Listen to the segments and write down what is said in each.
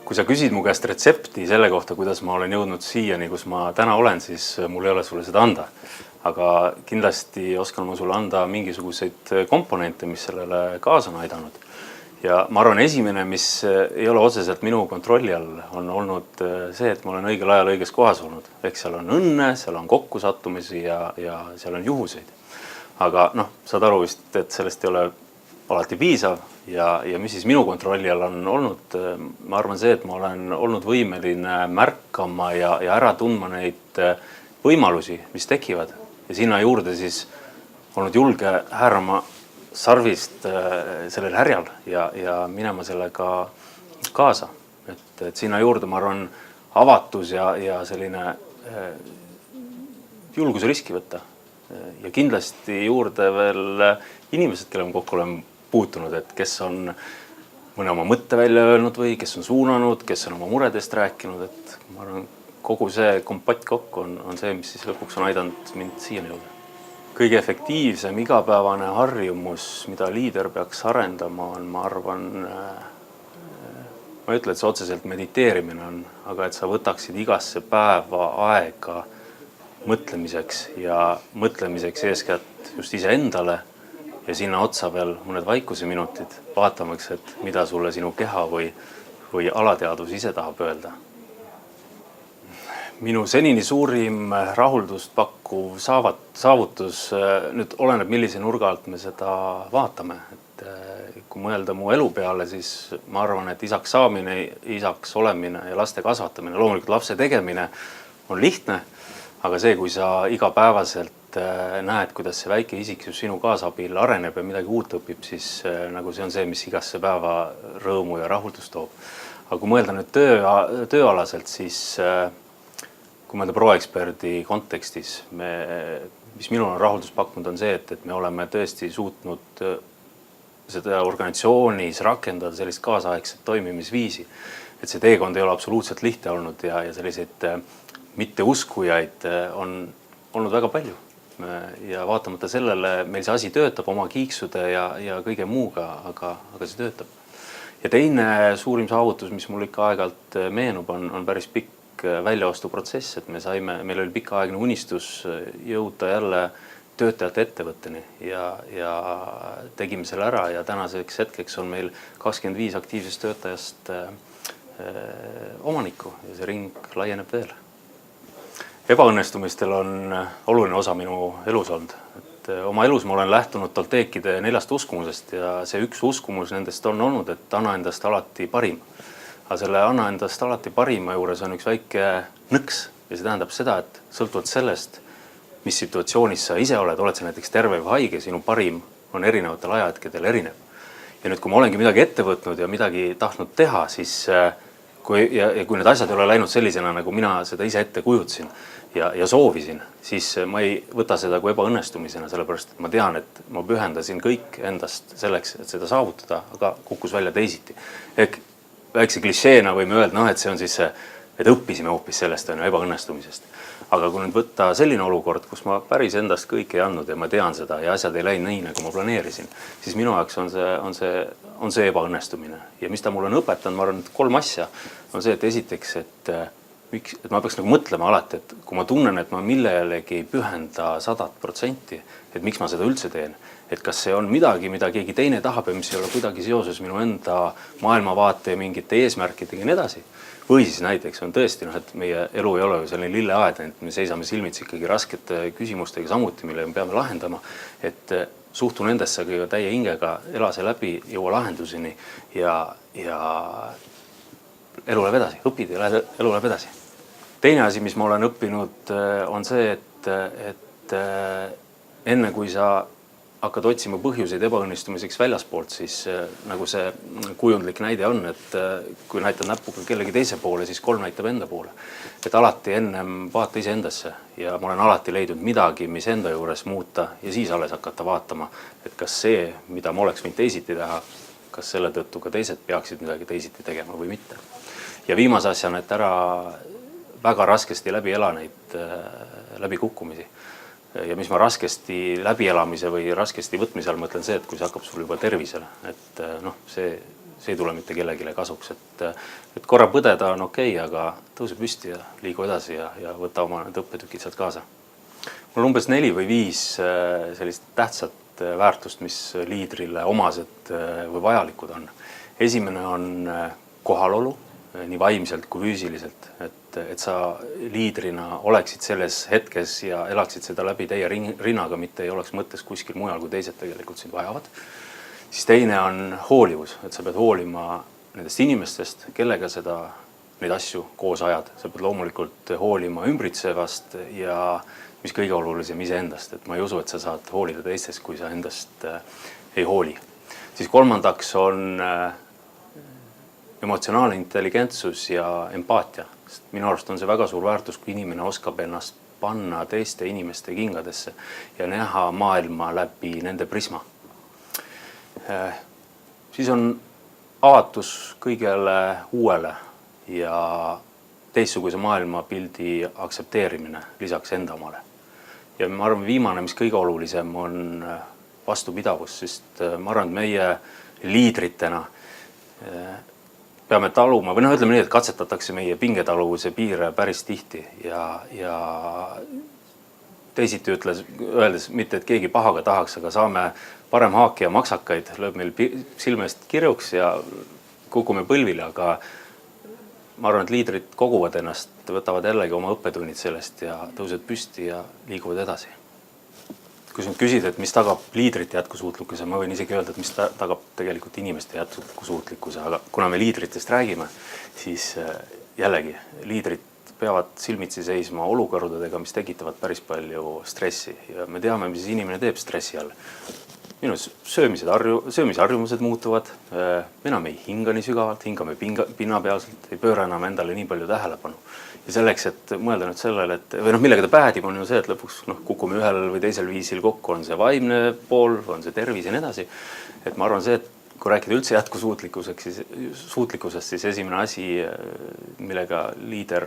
Kui sa küsid mu käest retsepti selle kohta, kuidas ma olen jõudnud siiani, kus ma täna olen, siis mul ei ole sulle seda anda. Aga kindlasti oskan ma sulle anda mingisuguseid komponente, mis sellele kaasa on aidanud. Ja ma arvan, esimene, mis ei ole otseselt minu kontrolli all, on olnud see, et ma olen õigel ajal õiges kohas olnud. Ehk seal on õnne, seal on kokkusattumisi ja seal on juhuseid. Aga saad aru vist, et sellest ei ole alati piisav ja mis siis minu kontrolli all on olnud, ma arvan see, et ma olen olnud võimeline märkama ja ära tundma neid võimalusi, mis tekivad. Ja sinna juurde siis olnud julge häärama sarvist sellel härjal ja minema sellega kaasa. Et sinna juurde, ma arvan, avatus ja selline julguse riski võtta. Ja kindlasti juurde veel inimesed, kelle ma kokku olen puutunud, et kes on mõne oma mõtte välja öelnud või kes on suunanud, kes on oma muredest rääkinud, et ma arvan, kogu see kompott kokku on see, mis siis lõpuks on aidanud mind siiani jõuda. Kõige efektiivsem igapäevane harjumus, mida liider peaks arendama, on, ma arvan, ma ei ütle, et see otseselt mediteerimine on, aga et sa võtaksid igasse päeva aega mõtlemiseks ja mõtlemiseks eeskätt just iseendale ja sinna otsa veel mõned vaikuse minutid vaatamaks, et mida sulle sinu keha või alateadvus ise tahab öelda. Minu senini suurim rahuldust pakkuv saavutus nüüd oleneb, millise nurga alt me seda vaatame. Et kui mõelda mu elu peale, siis ma arvan, et isaks saamine, isaks olemine ja laste kasvatamine, loomulikult lapse tegemine on lihtne, aga see, kui sa igapäevaselt näed, kuidas see väike isiksus sinu kaasabil areneb ja midagi uut õpib, siis nagu see on see, mis igasse päeva rõõmu ja rahuldust toob. Aga kui mõelda nüüd tööalaselt, siis kui mõelda ProExperti kontekstis, mis minul on rahuldust pakkunud, on see, et me oleme tõesti suutnud seda organisatsioonis rakendada sellist kaasaegset toimimisviisi. Et see teekond ei ole absoluutselt lihtne olnud ja selliseid mitteuskujaid on olnud väga palju. Ja vaatamata sellele meil see asi töötab oma kiiksude ja kõige muuga, aga see töötab. Ja teine suurim saavutus, mis mul ikka aegalt meenub, on päris pikk väljaostu protsess, et meil oli pikaaegne unistus jõuda jälle töötajate ettevõtteni ja tegime selle ära ja tänaseks hetkeks on meil 25 aktiivsest töötajast omanikku ja see ring laieneb veel. Ebaõnnestumistel on oluline osa minu elus olnud. Et oma elus ma olen lähtunud tolteekide 4 uskumusest ja see üks uskumus nendest on olnud, et anna endast alati parim. Aga selle anna endast alati parima juures on üks väike nõks ja see tähendab seda, et sõltuvalt sellest, mis situatsioonis sa ise oled sa näiteks terve või haige, sinu parim on erinevatel ajahetkedel erinev. Ja nüüd, kui ma olengi midagi ette võtnud ja midagi tahtnud teha, siis kui need asjad ei ole läinud sellisena, nagu mina seda ise ette kujutasin ja soovisin, siis ma ei võta seda kui ebaõnnestumisena, sellepärast et ma tean, et ma pühendasin kõik endast selleks, et seda saavutada, aga kukkus välja teisiti. Ehk väikse klišeena võime öelda, et see on siis see, et õppisime hoopis sellest ebaõnnestumisest. Aga kui nüüd võtta selline olukord, kus ma päris endast kõike ei andnud ja ma tean seda ja asjad ei läinud nii, nagu ma planeerisin, siis minu jaoks on see ebaõnnestumine. Ja mis ta mulle on õpetanud, ma arvan, et 3 asja on see, et esiteks, et ma peaks nagu mõtlema alati, et kui ma tunnen, et ma millelegi ei pühenda 100%, et miks ma seda üldse teen, et kas see on midagi, mida keegi teine tahab ja mis ei ole kuidagi seoses minu enda maailmavaate ja mingite eesmärkidega ja nii edasi. Või siis näiteks on tõesti, et meie elu ei ole ju selline lilleaed, et me seisame silmitsi ikkagi raskete küsimustega samuti, mille me peame lahendama, et suhtu nendesse kõige täie hingega, ela see läbi, jõua lahenduseni ja elu läheb edasi, õpid ja elu läheb edasi. Teine asi, mis ma olen õppinud, on see, et enne kui sa hakkad otsima põhjuseid ebaõnnistumiseks väljaspoolt, siis nagu see kujundlik näide on, et kui näitad näpuga kellegi teise poole, siis 3 näitab enda poole. Et alati ennem vaata ise endasse ja ma olen alati leidnud midagi, mis enda juures muuta ja siis alles hakata vaatama, et kas see, mida ma oleks võinud teisiti teha, kas selle tõttu ka teised peaksid midagi teisiti tegema või mitte. Ja viimase asjana, et ära väga raskesti läbi ela neid läbikukkumisi. Ja mis ma raskesti läbielamise või raskesti võtmise all mõtlen see, et kui see hakkab sul juba tervisele, et see see ei tule mitte kellegile kasuks, et korra põdeda on okei, aga tõuse püsti ja liigu edasi ja võta oma need õppetükid sealt kaasa. Mul on umbes 4 või 5 sellist tähtsat väärtust, mis liidrile omased või vajalikud on. Esimene on kohalolu, nii vaimselt kui füüsiliselt, et sa liidrina oleksid selles hetkes ja elaksid seda läbi teie rinnaga, mitte ei oleks mõttes kuskil mujal, kui teised tegelikult sind vajavad. Siis teine on hoolivus, et sa pead hoolima nendest inimestest, kellega neid asju koos ajad. Sa pead loomulikult hoolima ümbritsevast ja mis kõige olulisem iseendast, et ma ei usu, et sa saad hoolida teistest, kui sa endast ei hooli. Siis kolmandaks on emotsionaalne intelligentsus ja empaatia. Minu arust on see väga suur väärtus, kui inimene oskab ennast panna teiste inimeste kingadesse ja näha maailma läbi nende prisma. Siis on avatus kõigele uuele ja teistsuguse maailmapildi aksepteerimine lisaks enda omale. Ja ma arvan, viimane, mis kõige olulisem on vastupidavus, sest ma arvan, et meie liidritena peame taluma, või ütleme nii, et katsetatakse meie pingetaluvuse piire päris tihti ja teisiti öeldes mitte, et keegi pahaga tahaks, aga saame parem haaki ja maksakaid, lööb meil silmest kirjuks ja kukume põlvile, aga ma arvan, et liidrid koguvad ennast, võtavad jällegi oma õppetunnid sellest ja tõused püsti ja liiguvad edasi. Kui sa nüüd küsid, et mis tagab liidrite jätkusuutlikkuse, ma võin isegi öelda, et mis tagab tegelikult inimeste jätkusuutlikkuse, aga kuna me liidritest räägime, siis jällegi liidrid peavad silmitsi seisma olukordadega, mis tekitavad päris palju stressi ja me teame, mis inimene teeb stressi all. Minu söömisharjumused muutuvad, me enam ei hinga nii sügavalt, hingame pinnapealselt, ei pööra enam endale nii palju tähelepanu. Ja selleks, et mõelda nüüd sellele, või millega ta päädib, on ju see, et lõpuks kukume ühel või teisel viisil kokku, on see vaimne pool, on see tervis ja nii edasi. Et ma arvan see, et kui rääkida üldse jätkusuutlikkusest, siis esimene asi, millega liider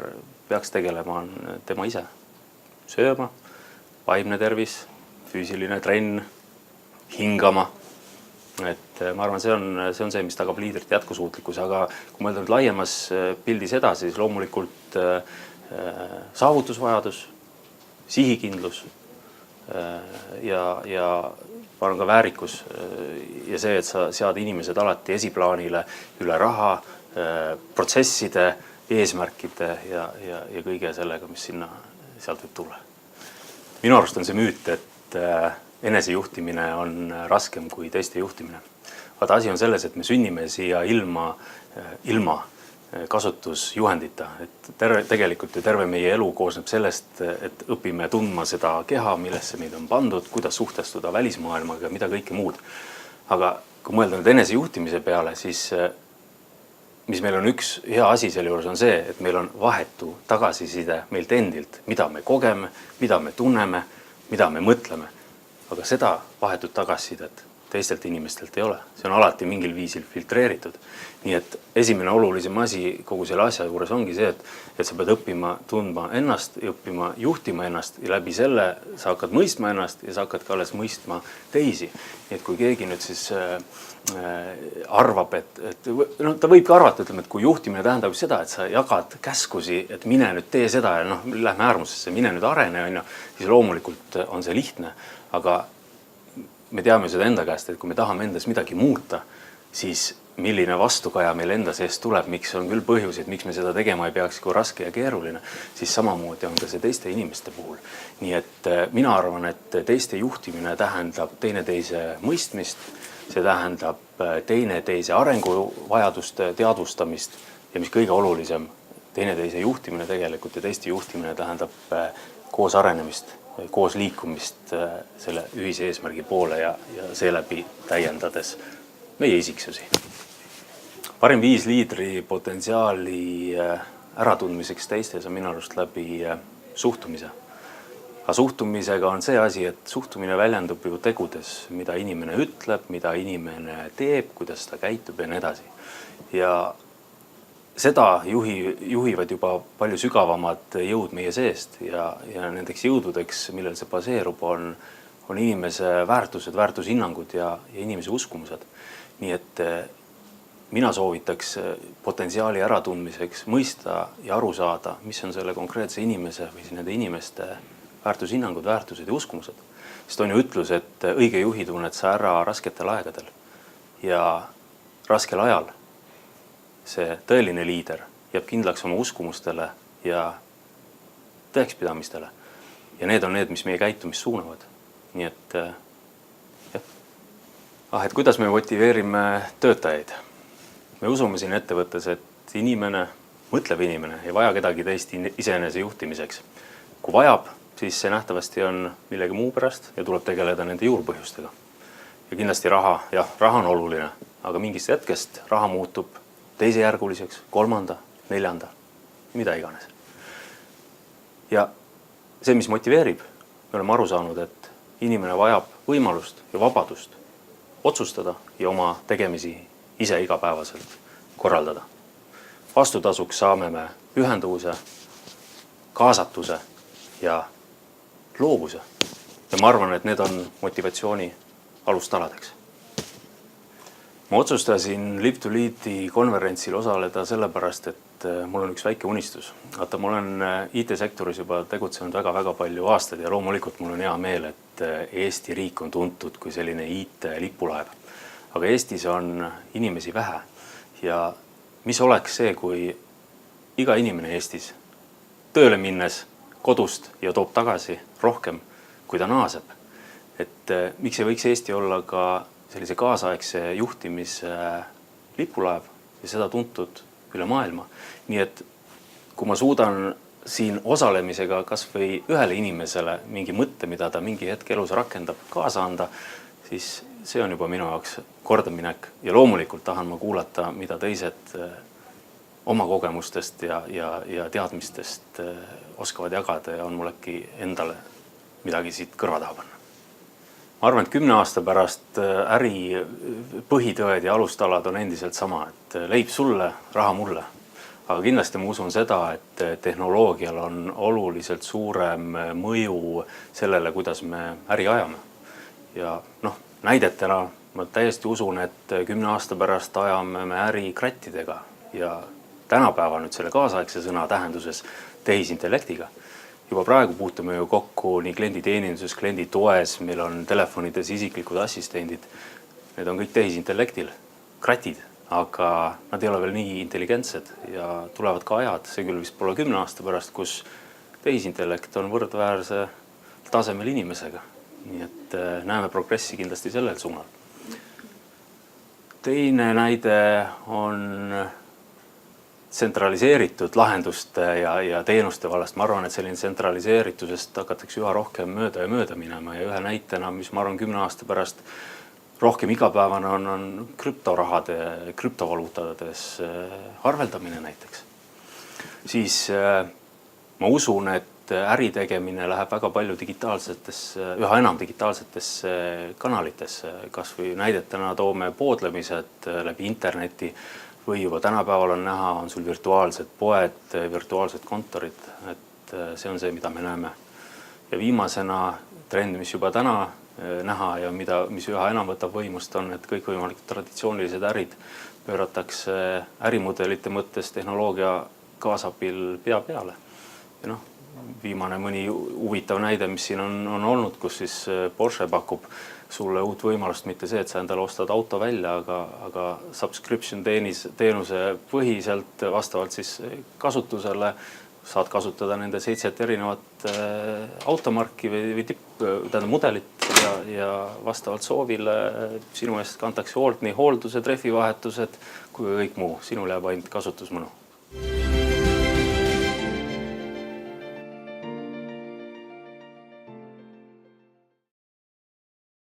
peaks tegelema, on tema ise. Sööma, vaimne tervis, füüsiline trenn, hingama. Et ma arvan, see on see, mis tagab liidrite jätkusuutlikkuse, aga kui mõelda nüüd laiemas pildis edasi, siis loomulikult saavutusvajadus, sihikindlus ja ma arvan ka väärikus ja see, et sa sead inimesed alati esiplaanile üle raha, protsesside, eesmärkide ja kõige sellega, mis sealt võib tulla. Minu arust on see müüt, et enesejuhtimine on raskem kui teiste juhtimine. Vaata, asi on selles, et me sünnime siia ilma kasutusjuhendita. Et tegelikult ju terve meie elu koosneb sellest, et õpime tundma seda keha, millesse meid on pandud, kuidas suhtestuda välismaailmaga ja mida kõike muud. Aga kui mõelda nüüd enesejuhtimise peale, siis mis meil on üks hea asi selle juures on see, et meil on vahetu tagasiside meilt endilt, mida me kogeme, mida me tunneme, mida me mõtleme. Aga seda vahetut tagasisidet teistelt inimestelt ei ole. See on alati mingil viisil filtreeritud. Nii et esimene olulisem asi kogu selle asja juures ongi see, et sa pead õppima tundma ennast, õppima juhtima ennast ja läbi selle sa hakkad mõistma ennast ja sa hakkad ka alles mõistma teisi. Nii et kui keegi nüüd siis arvab, ta võib ka arvata, et kui juhtimine tähendab seda, et sa jagad käskusi, et mine nüüd tee seda ja lähme äärmusesse, mine nüüd arene, siis loomulikult on see lihtne. Aga me teame seda enda käest, et kui me tahame endas midagi muuta, siis milline vastukaja meil enda sees tuleb, miks on küll põhjuseid, miks me seda tegema ei peaks, kui raske ja keeruline, siis samamoodi on ka see teiste inimeste puhul. Nii et mina arvan, et teiste juhtimine tähendab teineteise mõistmist, see tähendab teineteise arenguvajaduste teadvustamist ja mis kõige olulisem, teineteise juhtimine tegelikult ja teiste juhtimine tähendab koos arenemist, koos liikumist selle ühise eesmärgi poole ja seeläbi täiendades meie isiksusi. Parim viis liidri potentsiaali äratundmiseks teistes on minu arust läbi suhtumise. Aga suhtumisega on see asi, et suhtumine väljendub ju tegudes, mida inimene ütleb, mida inimene teeb, kuidas ta käitub ja nii edasi. Ja seda juhivad juba palju sügavamad jõud meie seest ja nendeks jõududeks, millel see baseerub, on inimese väärtused, väärtushinnangud ja inimese uskumused. Nii et mina soovitaks potentsiaali äratundmiseks mõista ja aru saada, mis on selle konkreetse inimese või nende inimeste väärtushinnangud, väärtused ja uskumused. Sest on ju ütlus, et õige juhi tunned sa ära rasketel aegadel ja raskel ajal see tõeline liider jääb kindlaks oma uskumustele ja tõekspidamistele. Ja need on need, mis meie käitumist suunavad. Nii et, et kuidas me motiveerime töötajaid? Me usume siin ettevõttes, et inimene, mõtlev inimene ei vaja kedagi teist iseenese juhtimiseks. Kui vajab, siis see nähtavasti on millegi muu pärast ja tuleb tegeleda nende juurpõhjustega. Ja kindlasti raha on oluline, aga mingist hetkest raha muutub teisejärguliseks, kolmanda, neljanda, mida iganes. Ja see, mis motiveerib, me oleme aru saanud, et inimene vajab võimalust ja vabadust otsustada ja oma tegemisi ise igapäevaselt korraldada. Vastutasuks saame me pühenduvuse, kaasatuse ja loovuse. Ja ma arvan, et need on motivatsiooni alustaladeks. Ma otsustasin Live to Lead'i konverentsil osaleda sellepärast, et mul on üks väike unistus. Vaata, ma olen IT-sektoris juba tegutsenud väga palju aastaid ja loomulikult mul on hea meel, et Eesti riik on tuntud kui selline IT-lipulaev. Aga Eestis on inimesi vähe ja mis oleks see, kui iga inimene Eestis tööle minnes kodust ja toob tagasi rohkem, kui ta naaseb. Et miks ei võiks Eesti olla ka sellise kaasaegse juhtimise lipulaev ja seda tuntud üle maailma. Nii et kui ma suudan siin osalemisega kas või ühele inimesele mingi mõtte, mida ta mingi hetk elus rakendab, kaasa anda, siis see on juba minu jaoks kordaminek ja loomulikult tahan ma kuulata, mida teised oma kogemustest ja teadmistest oskavad jagada ja on mul äkki endale midagi siit kõrva taha panna. Ma arvan, et 10 aasta pärast äri põhitõed ja alustalad on endiselt sama, et leib sulle, raha mulle. Aga kindlasti ma usun seda, et tehnoloogial on oluliselt suurem mõju sellele, kuidas me äri ajame. Ja näidetena ma täiesti usun, et 10 aasta pärast ajame me äri krattidega ja tänapäeva nüüd selle kaasaegse sõna tähenduses tehisintellektiga. Juba praegu puutume ju kokku nii klienditeeninduses, klienditoes, meil on telefonides isiklikud assistendid. Need on kõik tehisintellektil, kratid, aga nad ei ole veel nii intelligentsed ja tulevad ka ajad, see küll vist pole 10 aasta pärast, kus tehisintellekt on võrdväärse tasemel inimesega. Nii et näeme progressi kindlasti sellel suunal. Teine näide on tsentraliseeritud lahenduste ja teenuste vallast. Ma arvan, et selline tsentraliseeritusest hakatakse üha rohkem mööda ja mööda minema ja ühe näitena, mis ma arvan 10 aasta pärast rohkem igapäevane on krüptorahade, krüptovaluutades arveldamine näiteks. Siis ma usun, et äritegemine läheb väga palju üha enam digitaalsetesse kanalitesse. Kas või näidetena toome poodlemised läbi interneti või juba tänapäeval on näha, on sul virtuaalsed poed, virtuaalsed kontorid. Et see on see, mida me näeme. Ja viimasena trend, mis juba täna näha ja mis üha enam võtab võimust on, et kõikvõimalikud traditsioonilised ärid pööratakse ärimudelite mõttes tehnoloogia kaasabil pea peale. Ja viimane mõni huvitav näide, mis siin on olnud, kus siis Porsche pakub sulle uut võimalust, mitte see, et sa endale ostad auto välja, aga subscription teenuse põhiselt vastavalt siis kasutusele saad kasutada nende 7 erinevat automarki või mudelit ja vastavalt soovile sinu eest kantakse hoolt nii hooldused, rehvivahetused kui kõik muu. Sinul jääb ainult kasutusmõnu.